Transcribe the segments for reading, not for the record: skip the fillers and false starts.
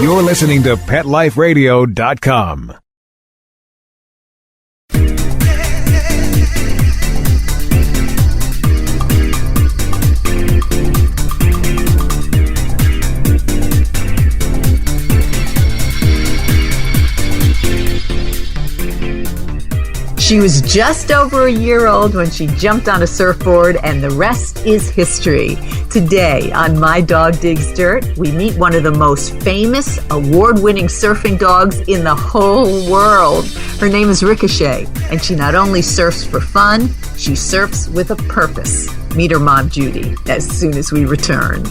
You're listening to PetLifeRadio.com. She was just over a year old when she jumped on a surfboard, and the rest is history. Today on My Dog Digs Dirt, we meet one of the most famous, award-winning surfing dogs in the whole world. Her name is Ricochet, and she not only surfs for fun, she surfs with a purpose. Meet her mom, Judy, as soon as we return.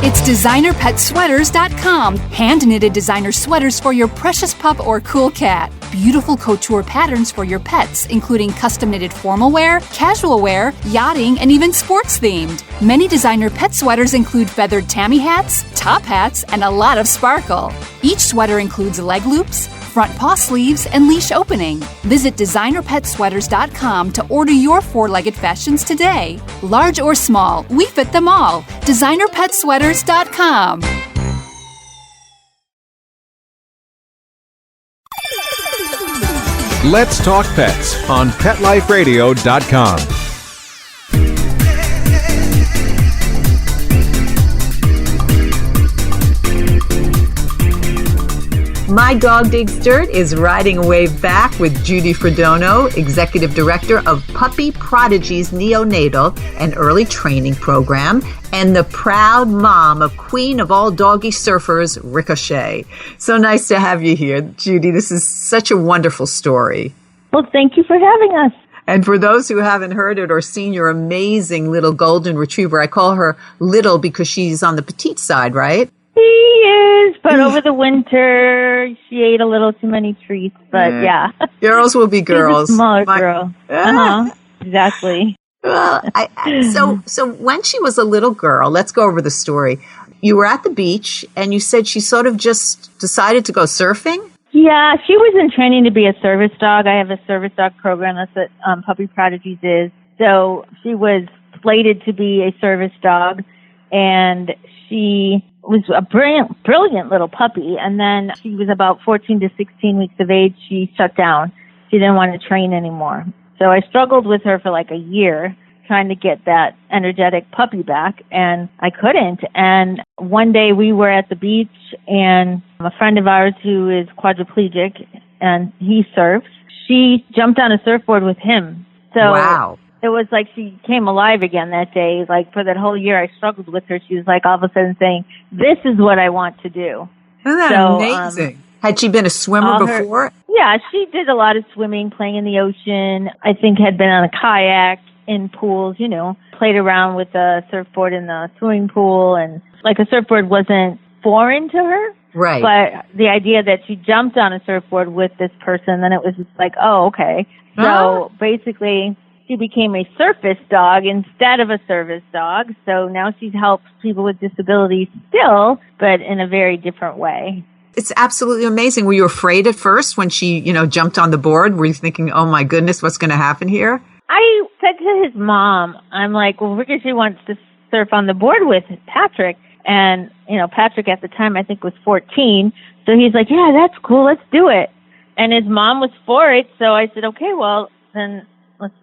It's DesignerPetSweaters.com. Hand-knitted designer sweaters for your precious pup or cool cat. Beautiful couture patterns for your pets, including custom-knitted formal wear, casual wear, yachting, and even sports-themed. Many designer pet sweaters include feathered tammy hats, top hats, and a lot of sparkle. Each sweater includes leg loops, front paw sleeves, and leash opening. Visit DesignerPetSweaters.com to order your four-legged fashions today. Large or small, we fit them all. DesignerPetSweaters.com. Let's Talk Pets on PetLifeRadio.com. My Dog Digs Dirt is riding a wave back with Judy Fridono, Executive Director of Puppy Prodigies Neo-Natal and Early Training Program, and the proud mom of Queen of all doggy surfers, Ricochet. So nice to have you here, Judy. This is such a wonderful story. Well, thank you for having us. And for those who haven't heard it or seen your amazing little golden retriever, I call her little because she's on the petite side, right? She is, but over the winter, she ate a little too many treats, but yeah. Girls will be girls. She's a smaller girl. Exactly. Well, so when she was a little girl, let's go over the story. You were at the beach, and you said she sort of just decided to go surfing? Yeah, she was in training to be a service dog. I have a service dog program. That's what Puppy Prodigies is. So she was slated to be a service dog, and she was a brilliant little puppy. And then she was about 14 to 16 weeks of age. She shut down. She didn't want to train anymore. So I struggled with her for like a year trying to get that energetic puppy back, and I couldn't. And one day we were at the beach, and a friend of ours who is quadriplegic, and he surfs, she jumped on a surfboard with him. So wow. It was like she came alive again that day. Like for that whole year I struggled with her. She was like all of a sudden saying, "This is what I want to do." Isn't that amazing? Had she been a swimmer before? Yeah, she did a lot of swimming, playing in the ocean. I think had been on a kayak, in pools, played around with a surfboard in the swimming pool. And like a surfboard wasn't foreign to her. Right. But the idea that she jumped on a surfboard with this person, then it was just like, oh, okay. So basically she became a surface dog instead of a service dog. So now she helps people with disabilities still, but in a very different way. It's absolutely amazing. Were you afraid at first when she, jumped on the board? Were you thinking, oh my goodness, what's going to happen here? I said to his mom, I'm like, well, Ricochet wants to surf on the board with Patrick. And, Patrick at the time, I think was 14. So he's like, yeah, that's cool. Let's do it. And his mom was for it. So I said, okay, well, then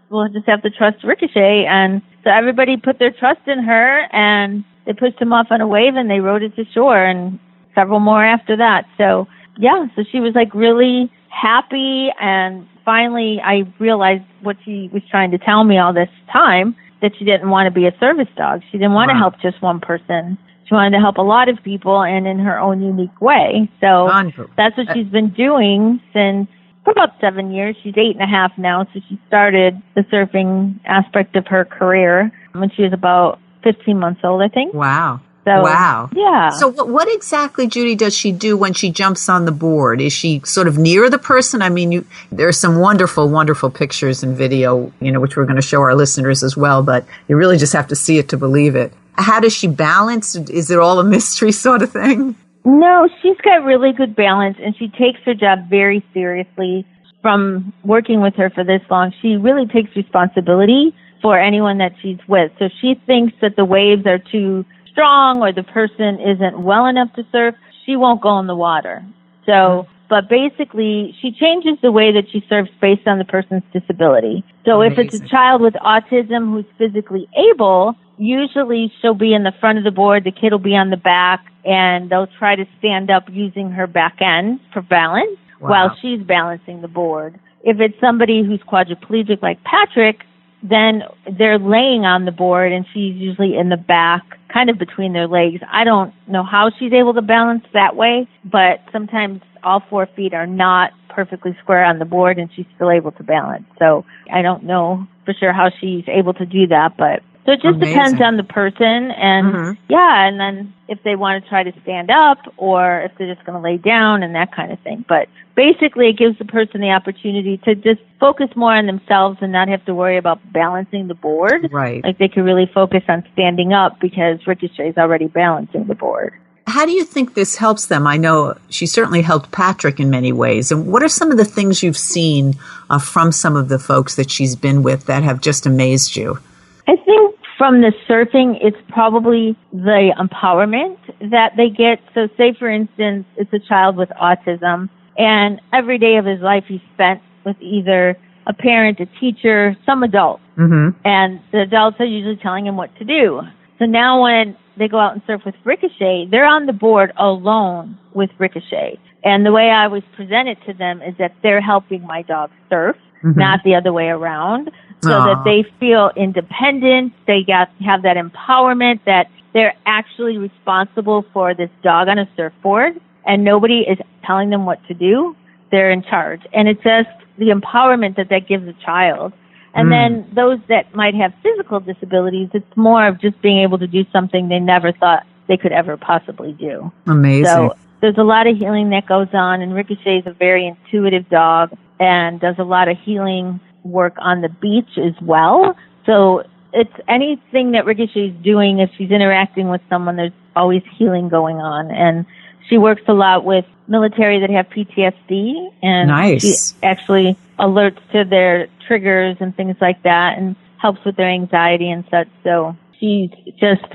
we'll just have to trust Ricochet. And so everybody put their trust in her, and they pushed him off on a wave, and they rode it to shore, and several more after that. So, yeah, so she was like really happy. And finally, I realized what she was trying to tell me all this time, that she didn't want to be a service dog. She didn't want to help just one person. She wanted to help a lot of people and in her own unique way. So that's what she's been doing for about 7 years. She's 8.5 now. So she started the surfing aspect of her career when she was about 15 months old, I think. Wow. So, wow. Yeah. So what exactly, Judy, does she do when she jumps on the board? Is she sort of near the person? I mean, there's some wonderful, wonderful pictures and video, which we're going to show our listeners as well, but you really just have to see it to believe it. How does she balance? Is it all a mystery sort of thing? No, she's got really good balance, and she takes her job very seriously. From working with her for this long, she really takes responsibility for anyone that she's with. So she thinks that the waves are too strong or the person isn't well enough to surf, she won't go in the water. So, but basically, she changes the way that she surfs based on the person's disability. So if it's a child with autism who's physically able, usually she'll be in the front of the board, the kid will be on the back, and they'll try to stand up using her back end for balance while she's balancing the board. If it's somebody who's quadriplegic like Patrick, then they're laying on the board and she's usually in the back, kind of between their legs. I don't know how she's able to balance that way, but sometimes all 4 feet are not perfectly square on the board and she's still able to balance. So I don't know for sure how she's able to do that, but so it just depends on the person and and then if they want to try to stand up or if they're just going to lay down and that kind of thing. But basically it gives the person the opportunity to just focus more on themselves and not have to worry about balancing the board. Right. Like they can really focus on standing up because Ricochet is already balancing the board. How do you think this helps them? I know she certainly helped Patrick in many ways. And what are some of the things you've seen from some of the folks that she's been with that have just amazed you? I think from the surfing, it's probably the empowerment that they get. So say, for instance, it's a child with autism, and every day of his life he's spent with either a parent, a teacher, some adult. And the adults are usually telling him what to do. So now when they go out and surf with Ricochet, they're on the board alone with Ricochet. And the way I always present it to them is that they're helping my dog surf, not the other way around, so that they feel independent, they have that empowerment that they're actually responsible for this dog on a surfboard, and nobody is telling them what to do. They're in charge. And it's just the empowerment that gives a child. And then those that might have physical disabilities, it's more of just being able to do something they never thought they could ever possibly do. Amazing. So there's a lot of healing that goes on, and Ricochet is a very intuitive dog and does a lot of healing work on the beach as well. So it's anything that Ricochet is doing, if she's interacting with someone, there's always healing going on. And she works a lot with military that have PTSD, and she actually alerts to their triggers and things like that and helps with their anxiety and such. So she just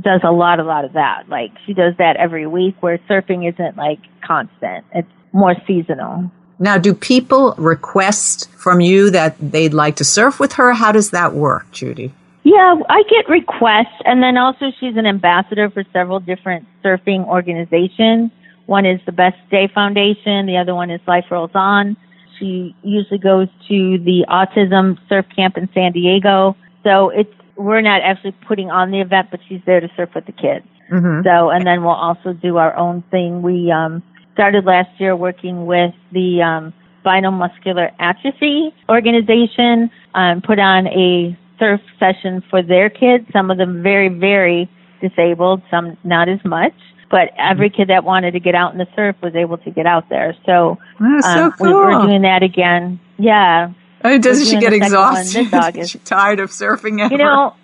does a lot of that. Like she does that every week, where surfing isn't like constant. It's more seasonal. Now, do people request from you that they'd like to surf with her? How does that work, Judy? Yeah, I get requests, and then also she's an ambassador for several different surfing organizations. One is the Best Day Foundation. The other one is Life Rolls On. She usually goes to the Autism Surf Camp in San Diego. So we're not actually putting on the event, but she's there to surf with the kids. So, and then we'll also do our own thing. We started last year working with the Spinal Muscular Atrophy organization, put on a surf session for their kids, some of them very, very disabled, some not as much. But every kid that wanted to get out in the surf was able to get out there. So, so cool. We're doing that again. Yeah. Doesn't she get exhausted? Is she tired of surfing ever? You know,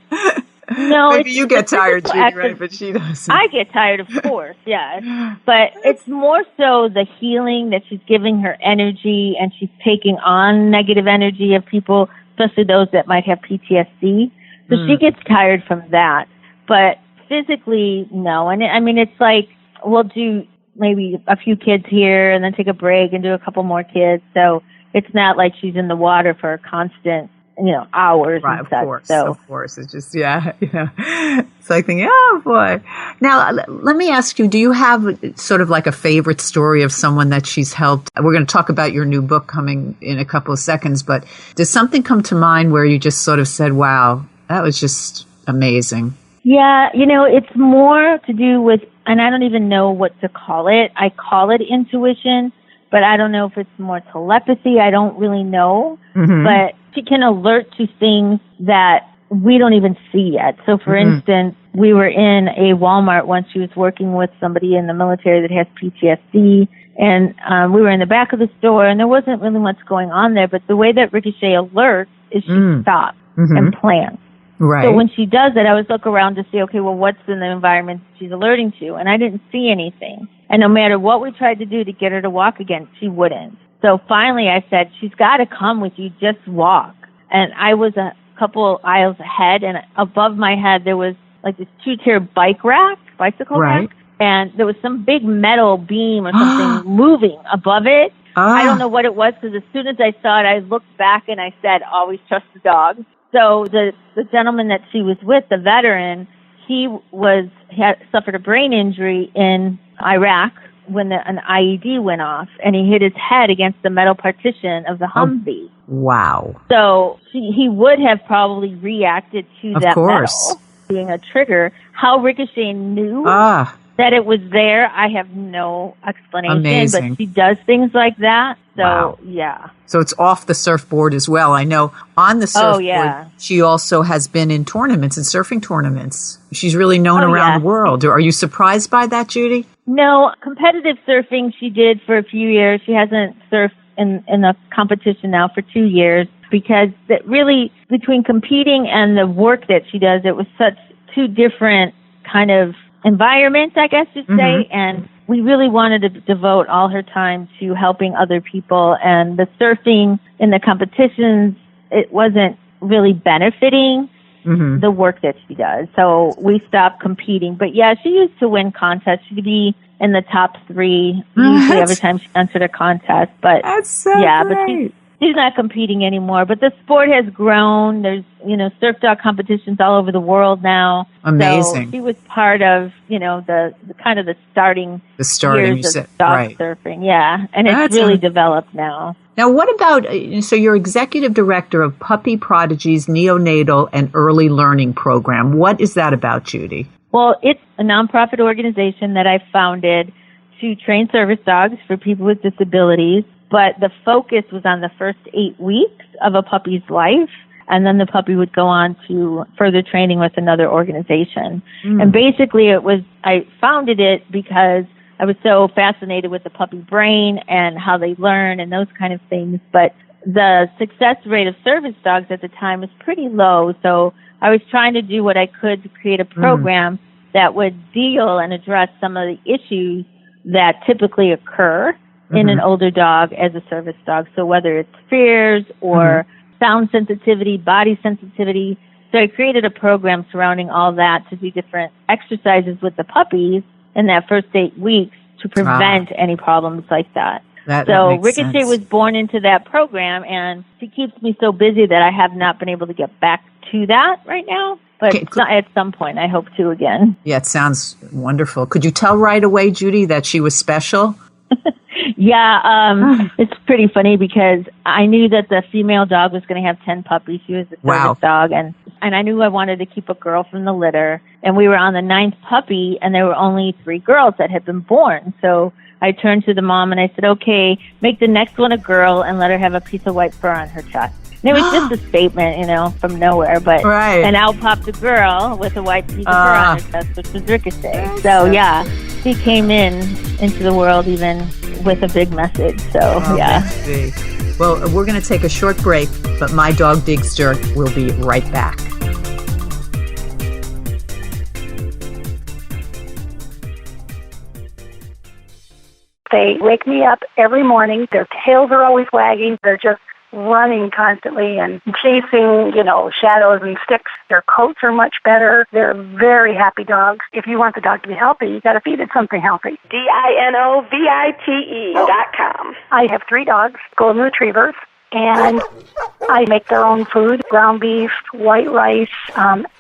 no. Maybe you get tired, Judy, right? But she doesn't. I get tired, of course, yeah. But it's more so the healing that she's giving her energy, and she's taking on negative energy of people, especially those that might have PTSD. So she gets tired from that. But physically, no. And I mean, it's like we'll do maybe a few kids here and then take a break and do a couple more kids. So it's not like she's in the water for a constant, hours right, and such. Of course. It's just, it's like thinking, oh boy. Now, let me ask you, do you have sort of like a favorite story of someone that she's helped? We're going to talk about your new book coming in a couple of seconds, but does something come to mind where you just sort of said, wow, that was just amazing? Yeah, it's more to do with, and I don't even know what to call it. I call it intuition, but I don't know if it's more telepathy. I don't really know. But she can alert to things that we don't even see yet. So, for instance, we were in a Walmart once. She was working with somebody in the military that has PTSD, and we were in the back of the store, and there wasn't really much going on there. But the way that Ricochet alerts is she stops and plans. Right. So when she does it, I always look around to see, okay, well, what's in the environment she's alerting to? And I didn't see anything. And no matter what we tried to do to get her to walk again, she wouldn't. So finally I said, she's got to come with you, just walk. And I was couple aisles ahead, and above my head there was like this 2-tier bicycle rack, and there was some big metal beam or something moving above it. I don't know what it was, because as soon as I saw it, I looked back and I said, always trust the dog. So the gentleman that she was with, the veteran, he had suffered a brain injury in Iraq when an IED went off, and he hit his head against the metal partition of the Humvee. Wow. So he would have probably reacted to that metal being a trigger. How Ricochet knew that it was there, I have no explanation. Amazing. But she does things like that. So, yeah. So it's off the surfboard as well. I know on the surfboard, she also has been in tournaments and surfing tournaments. She's really known around the world. Are you surprised by that, Judy? No, competitive surfing she did for a few years. She hasn't surfed in a competition now for 2 years, because that really, between competing and the work that she does, it was such two different kind of environments, I guess you'd say. And we really wanted to devote all her time to helping other people. And the surfing in the competitions, it wasn't really benefiting the work that she does. So we stopped competing. But yeah, she used to win contests. She'd be in the top 3 usually every time she entered a contest. But that's so great. But she's not competing anymore. But the sport has grown. There's, surf dog competitions all over the world now. Amazing. So she was part of, the kind of the starting years of dog surfing. Yeah. And it's really developed now. Now, what about, so you're executive director of Puppy Prodigies Neo-Natal and Early Learning Program. What is that about, Judy? Well, it's a nonprofit organization that I founded to train service dogs for people with disabilities, but the focus was on the first 8 weeks of a puppy's life, and then the puppy would go on to further training with another organization. And basically I founded it because I was so fascinated with the puppy brain and how they learn and those kind of things. But the success rate of service dogs at the time was pretty low. So I was trying to do what I could to create a program that would deal and address some of the issues that typically occur in an older dog as a service dog. So whether it's fears or sound sensitivity, body sensitivity. So I created a program surrounding all that to do different exercises with the puppies in that first 8 weeks to prevent any problems like that. So Ricochet was born into that program, and she keeps me so busy that I have not been able to get back to that right now. But at some point, I hope to again. Yeah, it sounds wonderful. Could you tell right away, Judy, that she was special? It's pretty funny because I knew that the female dog was going to have 10 puppies. She was a service dog, and I knew I wanted to keep a girl from the litter. And we were on the 9th puppy, and there were only 3 girls that had been born. So I turned to the mom and I said, okay, make the next one a girl and let her have a piece of white fur on her chest. And it was just a statement, from nowhere. But and out popped a girl with a white piece of fur on her chest, which was Ricochet. So she came into the world even with a big message. So Well, we're going to take a short break, but My Dog Digs Dirt will be right back. They wake me up every morning. Their tails are always wagging. They're just running constantly and chasing, shadows and sticks. Their coats are much better. They're very happy dogs. If you want the dog to be healthy, you got to feed it something healthy. DINOVITE.com. I have 3 dogs, golden retrievers, and I make their own food, ground beef, white rice,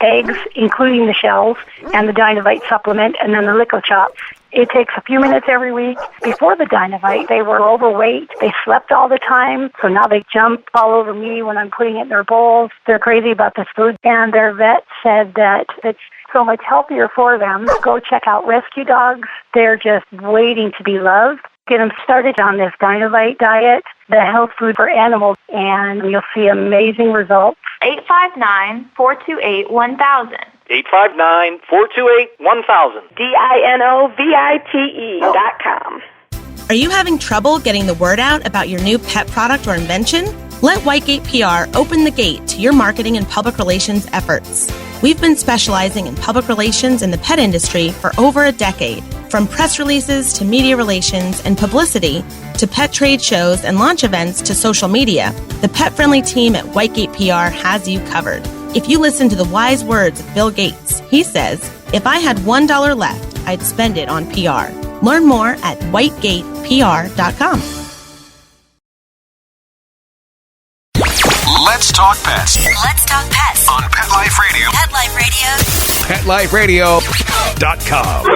eggs, including the shells, and the Dinovite supplement, and then the Lico Chops. It takes a few minutes every week. Before the Dinovite, they were overweight. They slept all the time, so now they jump all over me when I'm putting it in their bowls. They're crazy about this food, and their vet said that it's so much healthier for them. Go check out Rescue Dogs. They're just waiting to be loved. Get them started on this Dinovite diet, the health food for animals, and you'll see amazing results. 859-428-1000. 859-428-1000. DINOVITE.com. Are you having trouble getting the word out about your new pet product or invention? Let Whitegate PR open the gate to your marketing and public relations efforts. We've been specializing in public relations in the pet industry for over a decade. From press releases to media relations and publicity, To pet trade shows and launch events to social media, the pet-friendly team at Whitegate PR has you covered. If you listen to the wise words of Bill Gates, he says, "If I had $1 left, I'd spend it on PR." Learn more at whitegatepr.com. Let's talk pets Let's talk pets on Pet Life Radio. Pet Life Radio. PetLifeRadio.com.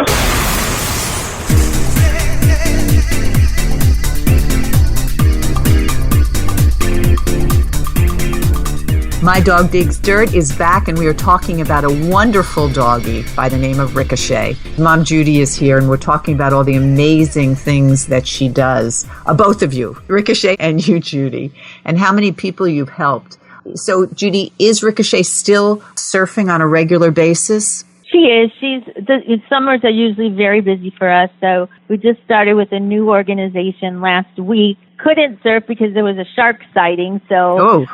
My Dog Digs Dirt is back, and we are talking about a wonderful doggie by the name of Ricochet. Mom Judy is here, and we're talking about all the amazing things that she does. Both of you, Ricochet and you, Judy, and how many people you've helped. So, Judy, is Ricochet still surfing on a regular basis? She is. Summers are usually very busy for us, so we just started with a new organization last week. Couldn't surf because there was a shark sighting, but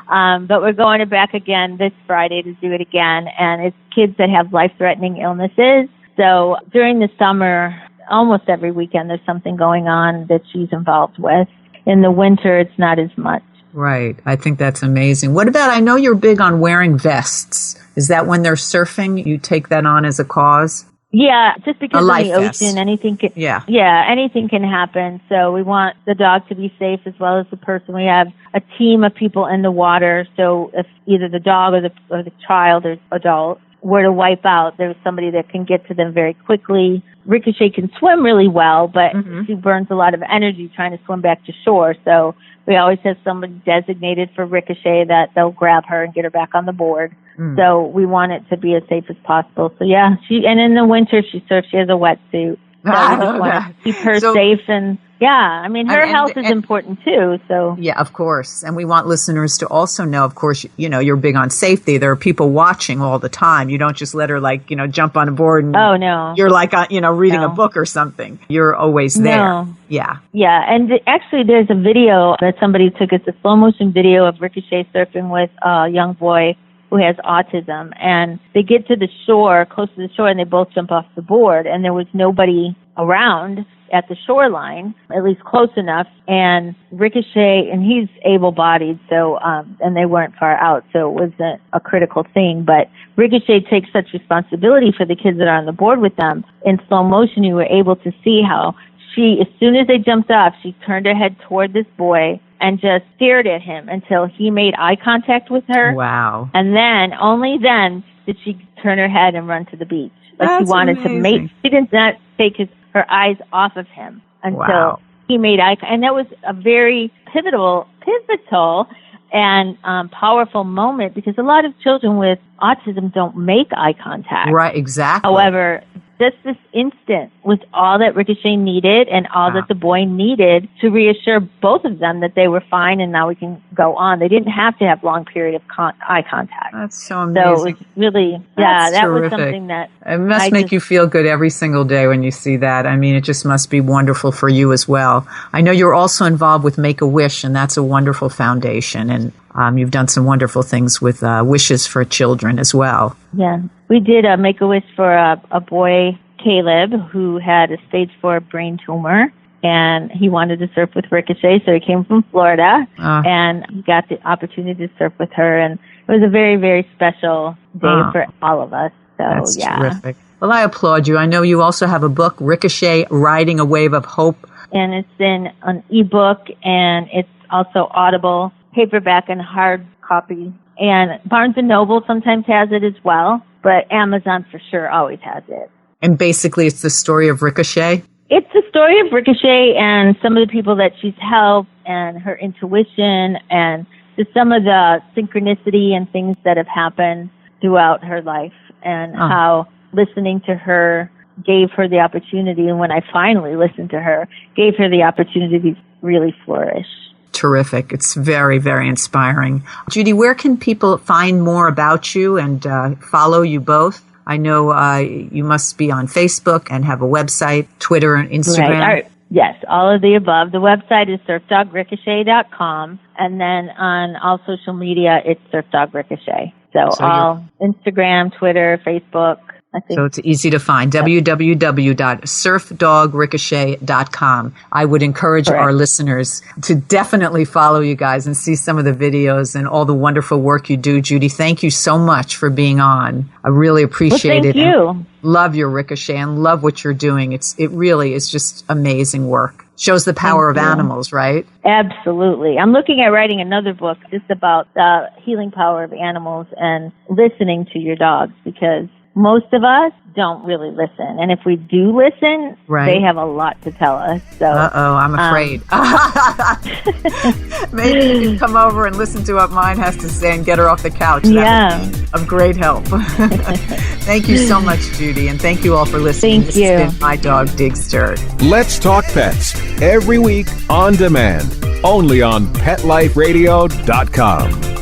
we're going back again this Friday to do it again, and it's kids that have life-threatening illnesses. So during the summer, almost every weekend there's something going on that she's involved with. In the winter, it's not as much. Right. I think that's amazing. What about, I know you're big on wearing vests. Is that when they're surfing, you take that on as a cause? Yeah, just because of the vest. ocean, anything can, anything can happen. So we want the dog to be safe as well as the person. We have a team of people in the water. So if either the dog or the child or adult were to wipe out, there's somebody that can get to them very quickly. Ricochet can swim really well, but she burns a lot of energy trying to swim back to shore. So we always have somebody designated for Ricochet that they'll grab her and get her back on the board. So we want it to be as safe as possible. So yeah, and in the winter she surfs. She has a wetsuit. So we just want to keep her safe, and her health is important too. So yeah, of course. And we want listeners to also know, of course, you're big on safety. There are people watching all the time. You don't just let her jump on a board and you're like reading a book or something. You're always there. No. Yeah. Yeah, and actually there's a video that somebody took. It's a slow motion video of Ricochet surfing with a young boy who has autism, and they get to the shore, close to the shore, and they both jump off the board, and there was nobody around at the shoreline, at least close enough, and Ricochet, and he's able-bodied, so, and they weren't far out, so it wasn't a critical thing, but Ricochet takes such responsibility for the kids that are on the board with them. In slow motion, you were able to see how she, as soon as they jumped off, she turned her head toward this boy and just stared at him until he made eye contact with her. Wow. And then, only then, did she turn her head and run to the beach. Like she wanted to mate. She did not take her eyes off of him until he made eye contact. And that was a very pivotal and powerful moment, because a lot of children with autism don't make eye contact. Right, exactly. However, just this instant was all that Ricochet needed and all that the boy needed to reassure both of them that they were fine and now we can go on. They didn't have to have long period of eye contact. That's so amazing. So it was really, that terrific. was something that... It must make you feel good every single day when you see that. I mean, it just must be wonderful for you as well. I know you're also involved with Make-A-Wish, and that's a wonderful foundation, and you've done some wonderful things with wishes for children as well. Yeah. We did a Make-A-Wish for a boy, Caleb, who had a stage 4 brain tumor, and he wanted to surf with Ricochet, so he came from Florida, and he got the opportunity to surf with her, and it was a very, very special day for all of us. So, that's terrific. Well, I applaud you. I know you also have a book, Ricochet, Riding a Wave of Hope. And it's in an ebook, and it's also Audible, paperback, and hard copy. And Barnes & Noble sometimes has it as well, but Amazon for sure always has it. And basically it's the story of Ricochet? It's the story of Ricochet and some of the people that she's helped and her intuition and just some of the synchronicity and things that have happened throughout her life, and how listening to her gave her the opportunity, and when I finally listened to her, gave her the opportunity to really flourish. Terrific. It's very, very inspiring. Judy, where can people find more about you and follow you both? I know you must be on Facebook and have a website, Twitter and Instagram. Right. Yes, all of the above. The website is surfdogricochet.com, and then on all social media, it's surfdogricochet. So all Instagram, Twitter, Facebook, I think. So it's easy to find, www.surfdogricochet.com. I would encourage our listeners to definitely follow you guys and see some of the videos and all the wonderful work you do. Judy, thank you so much for being on. I really appreciate it. Thank you. Love your Ricochet and love what you're doing. It really is just amazing work. Shows the power of animals, right? Absolutely. I'm looking at writing another book just about the healing power of animals and listening to your dogs, because most of us don't really listen. And if we do listen, they have a lot to tell us. So, I'm afraid. Maybe you can come over and listen to what mine has to say and get her off the couch. That would be of great help. Thank you so much, Judy. And thank you all for listening. Thank you. This has been My Dog Digs Dirt. Let's Talk Pets, every week on demand, only on PetLifeRadio.com.